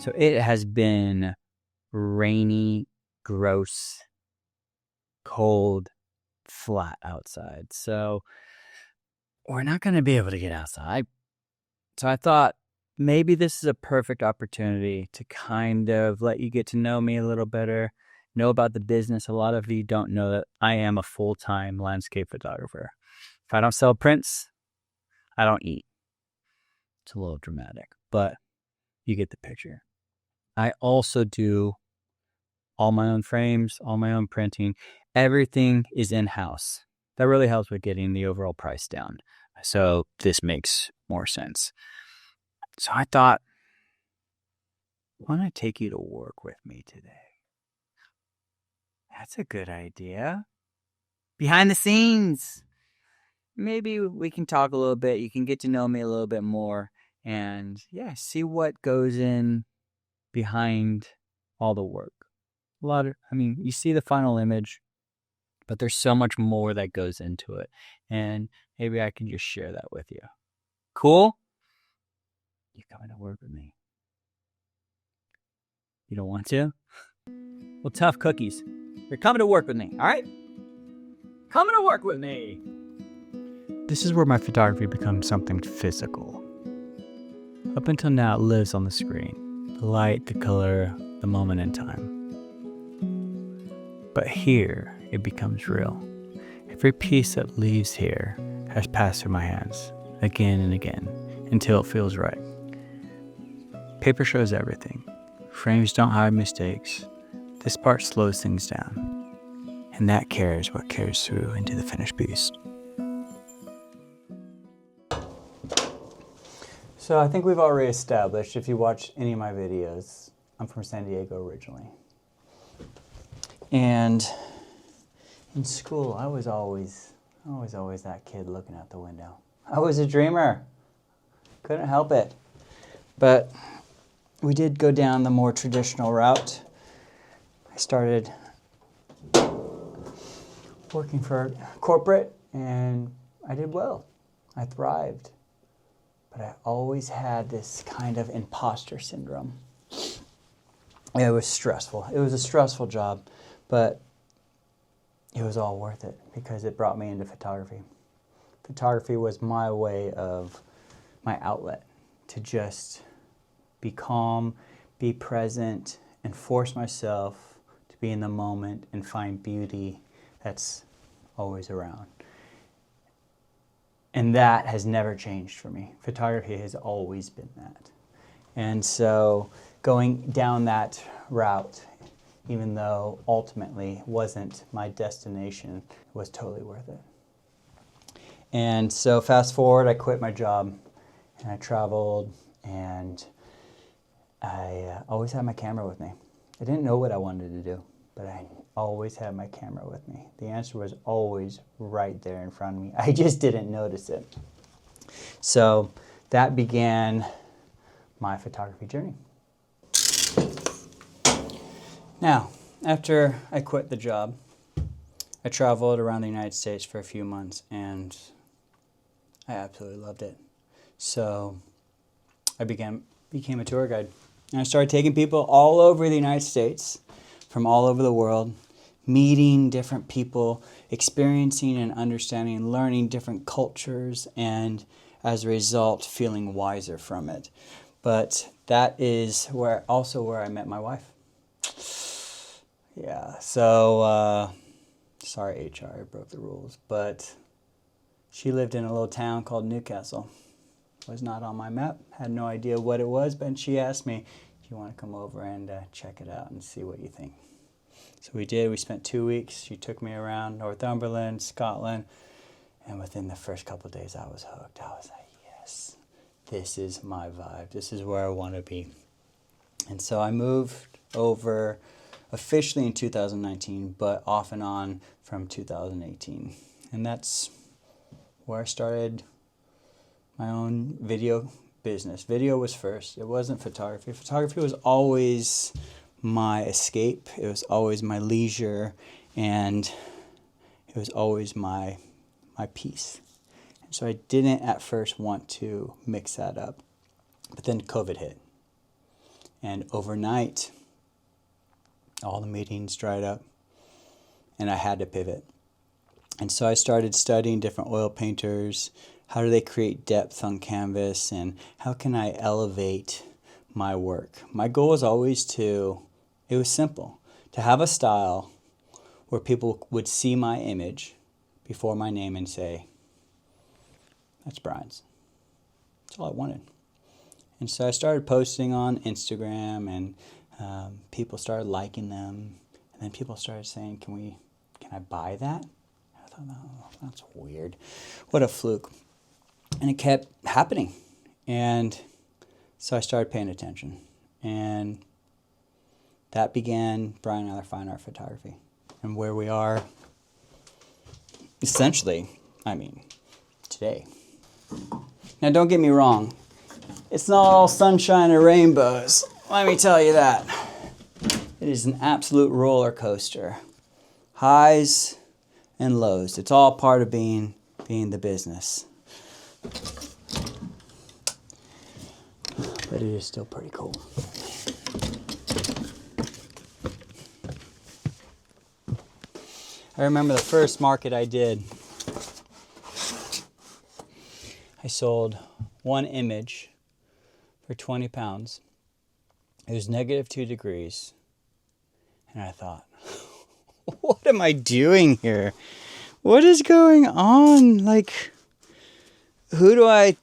So it has been rainy, gross, cold, flat outside. So we're not going to be able to get outside. So I thought maybe this is a perfect opportunity to kind of let you get to know me a little better, know about the business. A lot of you don't know that I am a full-time landscape photographer. If I don't sell prints, I don't eat. It's a little dramatic, but you get the picture. I also do all my own frames, all my own printing. Everything is in-house. That really helps with getting the overall price down. So this makes more sense. So I thought, why don't I take you to work with me today? That's a good idea. Behind the scenes. Maybe we can talk a little bit. You can get to know me a little bit more and see what goes in behind all the work. You see the final image, but there's so much more that goes into it. And maybe I can just share that with you. Cool? You coming to work with me? You don't want to? Well, tough cookies. You're coming to work with me, all right? Coming to work with me. This is where my photography becomes something physical. Up until now, it lives on the screen. The light, the color, the moment in time. But here, it becomes real. Every piece that leaves here has passed through my hands again and again until it feels right. Paper shows everything. Frames don't hide mistakes. This part slows things down. And that carries what carries through into the finished piece. So I think we've already established, if you watch any of my videos, I'm from San Diego originally. And in school, I was always that kid looking out the window. I was a dreamer. Couldn't help it. But we did go down the more traditional route. I started working for corporate, and I did well. I thrived. But I always had this kind of imposter syndrome. It was stressful. It was a stressful job, but it was all worth it because it brought me into photography. Photography was my way of my outlet to just be calm, be present, and force myself to be in the moment and find beauty that's always around. And that has never changed for me. Photography has always been that. And so going down that route, even though ultimately wasn't my destination, was totally worth it. And so fast forward, I quit my job and I traveled, and I always had my camera with me. I didn't know what I wanted to do, but I always had my camera with me. The answer was always right there in front of me. I just didn't notice it. So that began my photography journey. Now, after I quit the job, I traveled around the United States for a few months, and I absolutely loved it. So I became a tour guide. And I started taking people all over the United States, from all over the world, meeting different people, experiencing and understanding and learning different cultures, and as a result, feeling wiser from it. But that is where I met my wife. Yeah, so sorry HR, I broke the rules, but she lived in a little town called Newcastle. Was not on my map, had no idea what it was, but she asked me, do you want to come over and check it out and see what you think? So we did. We spent 2 weeks. She took me around Northumberland, Scotland, and within the first couple of days I was hooked. I was like, yes, this is my vibe. This is where I want to be. And so I moved over officially in 2019, but off and on from 2018. And that's where I started my own video business. Video was first. It wasn't photography. Photography was always my escape. It was always my leisure, and it was always my peace. And so I didn't at first want to mix that up. But then COVID hit. And overnight, all the meetings dried up and I had to pivot. And so I started studying different oil painters. How do they create depth on canvas, and how can I elevate my work? My goal was always it was simple, to have a style where people would see my image before my name and say, that's Brian's. That's all I wanted. And so I started posting on Instagram, and people started liking them. And then people started saying, can I buy that? I thought, oh, that's weird. What a fluke. And it kept happening. And so I started paying attention. And that began Brian Eiler Fine Art Photography. And where we are, essentially, today. Now, don't get me wrong. It's not all sunshine and rainbows. Let me tell you that. It is an absolute roller coaster. Highs and lows. It's all part of being the business. But it is still pretty cool. I remember the first market I did. I sold one image for 20 pounds. It was -2 degrees. And I thought, what am I doing here? What is going on? Like, who do I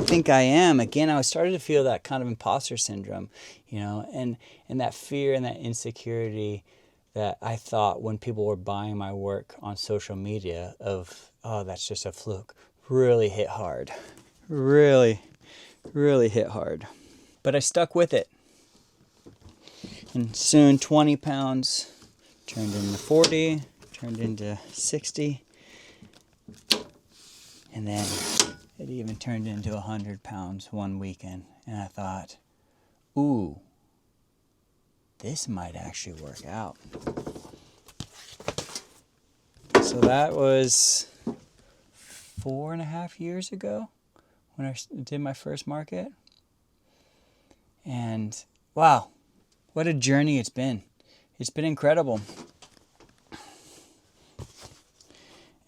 think I am? Again, I was starting to feel that kind of imposter syndrome, and that fear and that insecurity that I thought when people were buying my work on social media of, oh, that's just a fluke, really hit hard. Really, really hit hard. But I stuck with it. And soon 20 pounds turned into 40, turned into 60. And then it even turned into 100 pounds one weekend. And I thought, ooh, this might actually work out. So that was 4.5 years ago when I did my first market. And wow, what a journey it's been. It's been incredible.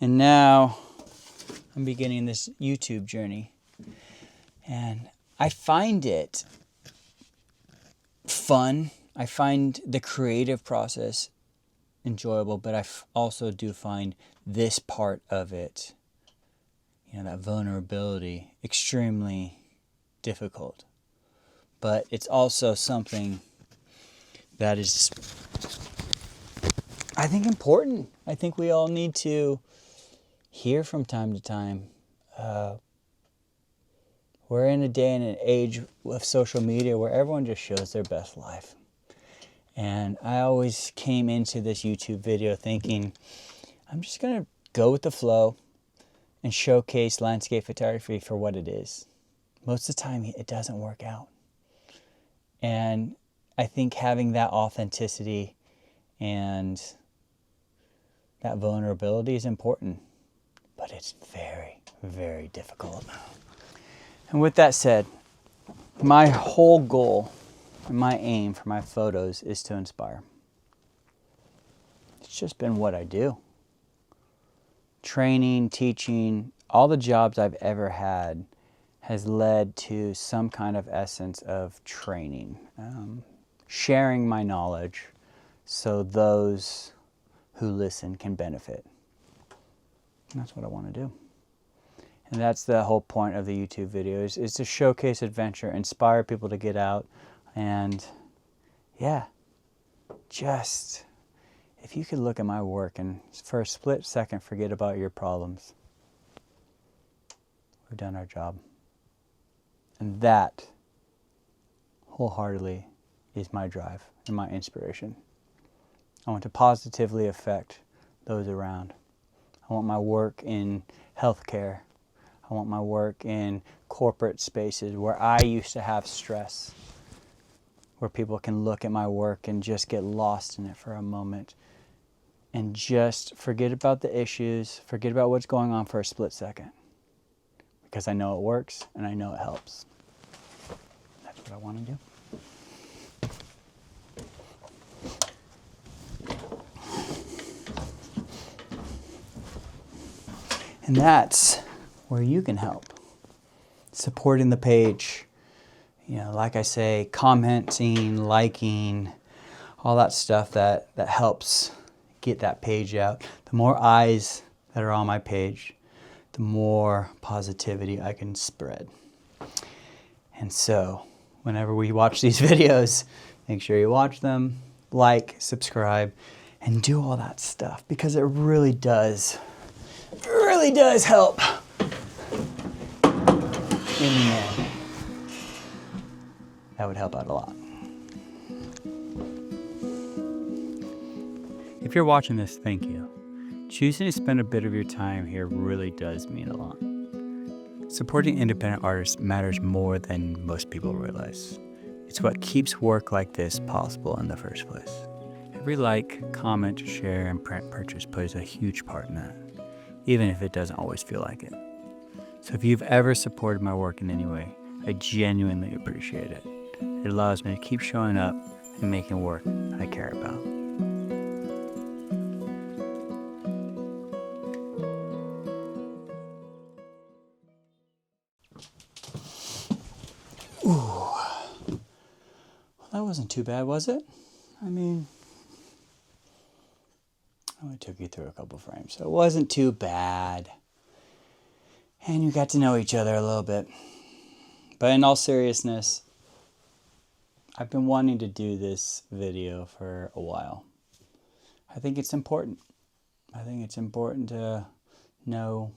And now I'm beginning this YouTube journey. And I find it fun. I find the creative process enjoyable, but I also do find this part of it, that vulnerability, extremely difficult. But it's also something that is, I think, important. I think we all need to hear from time to time. We're in a day and an age of social media where everyone just shows their best life. And I always came into this YouTube video thinking, I'm just going to go with the flow and showcase landscape photography for what it is. Most of the time, it doesn't work out. And I think having that authenticity and that vulnerability is important, but it's very, very difficult. And with that said, my whole goal and my aim for my photos is to inspire. It's just been what I do. Training, teaching, all the jobs I've ever had has led to some kind of essence of training, sharing my knowledge so those who listen can benefit. And that's what I want to do. And that's the whole point of the YouTube videos, is to showcase adventure, inspire people to get out, and just, if you could look at my work and for a split second forget about your problems, we've done our job. And that, wholeheartedly, is my drive and my inspiration. I want to positively affect those around. I want my work in healthcare. I want my work in corporate spaces where I used to have stress, where people can look at my work and just get lost in it for a moment and just forget about the issues, forget about what's going on for a split second. Because I know it works and I know it helps. That's what I want to do. And that's where you can help. Supporting the page, you know, like I say, commenting, liking, all that stuff that helps get that page out. The more eyes that are on my page, the more positivity I can spread. And so, whenever we watch these videos, make sure you watch them, like, subscribe, and do all that stuff, because it really does help in the end. That would help out a lot. If you're watching this, thank you. Choosing to spend a bit of your time here really does mean a lot. Supporting independent artists matters more than most people realize. It's what keeps work like this possible in the first place. Every like, comment, share, and print purchase plays a huge part in that, even if it doesn't always feel like it. So if you've ever supported my work in any way, I genuinely appreciate it. It allows me to keep showing up and making work I care about. Ooh. Well, that wasn't too bad, was it? I mean, I only took you through a couple frames, so it wasn't too bad. And you got to know each other a little bit. But in all seriousness, I've been wanting to do this video for a while. I think it's important. I think it's important to know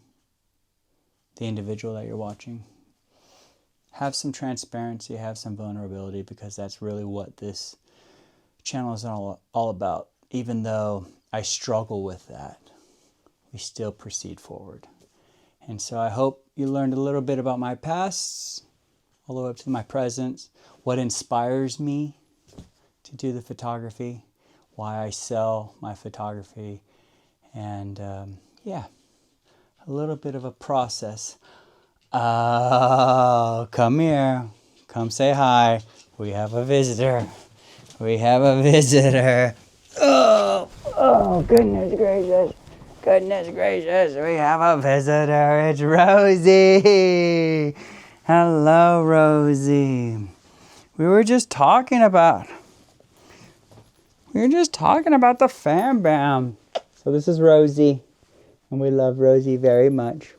the individual that you're watching. Have some transparency, have some vulnerability, because that's really what this channel is all about. Even though I struggle with that, we still proceed forward. And so I hope you learned a little bit about my past, all the way up to my present, what inspires me to do the photography, why I sell my photography, and yeah, a little bit of a process. Oh, come here. Come say hi. We have a visitor. We have a visitor. Oh, goodness gracious. Goodness gracious, we have a visitor. It's Rosie. Hello, Rosie. We were just talking about the Fam Bam. So this is Rosie, and we love Rosie very much.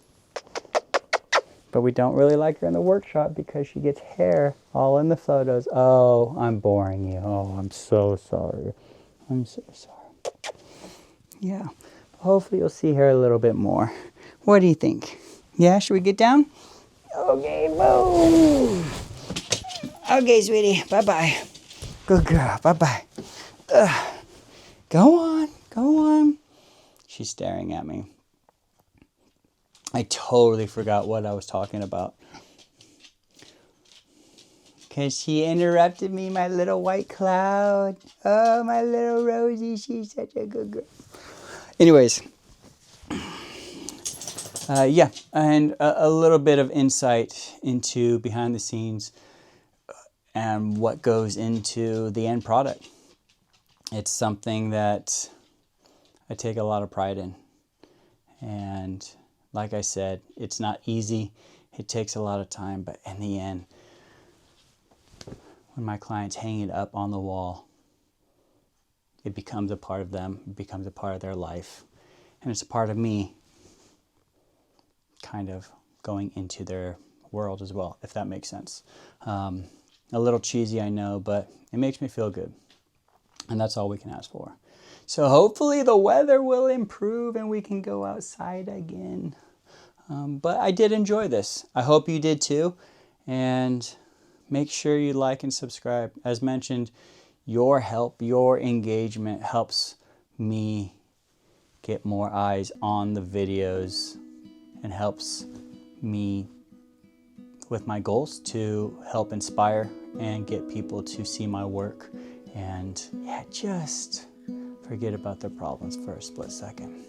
But we don't really like her in the workshop because she gets hair all in the photos. Oh, I'm boring you. Oh, I'm so sorry. I'm so sorry. Yeah. Hopefully you'll see her a little bit more. What do you think? Yeah, should we get down? Okay, boom. Okay, sweetie. Bye-bye. Good girl. Bye-bye. Go on. Go on. She's staring at me. I totally forgot what I was talking about. Because she interrupted me, my little white cloud. Oh, my little Rosie. She's such a good girl. Anyways, yeah, and a little bit of insight into behind the scenes and what goes into the end product. It's something that I take a lot of pride in. And like I said, it's not easy. It takes a lot of time, but in the end, when my clients hang it up on the wall, it becomes a part of them, it becomes a part of their life, and it's a part of me kind of going into their world as well, if that makes sense. A little cheesy, I know, but it makes me feel good, and that's all we can ask for. So hopefully the weather will improve and we can go outside again. But I did enjoy this. I hope you did too, and make sure you like and subscribe. As mentioned, your help, your engagement helps me get more eyes on the videos and helps me with my goals to help inspire and get people to see my work and just forget about their problems for a split second.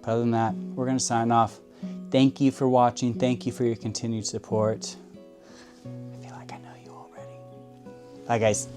But other than that, we're going to sign off. Thank you for watching. Thank you for your continued support. I feel like I know you already. Bye, guys.